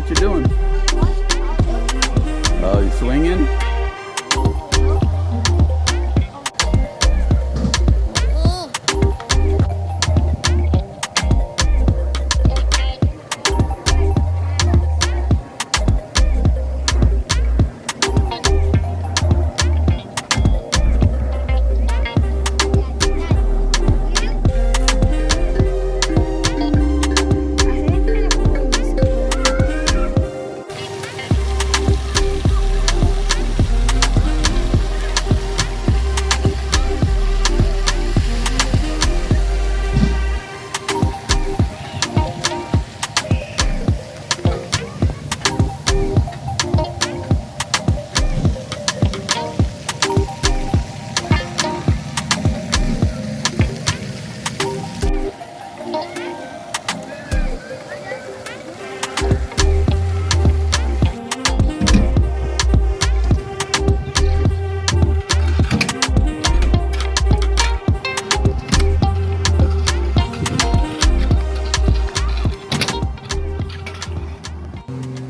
What you doing? Oh, you swinging?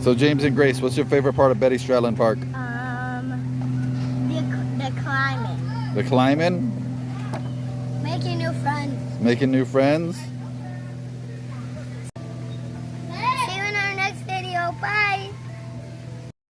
So James and Grace, what's your favorite part of Betty Stradling Park? The climbing. The climbing? Making new friends. Making new friends?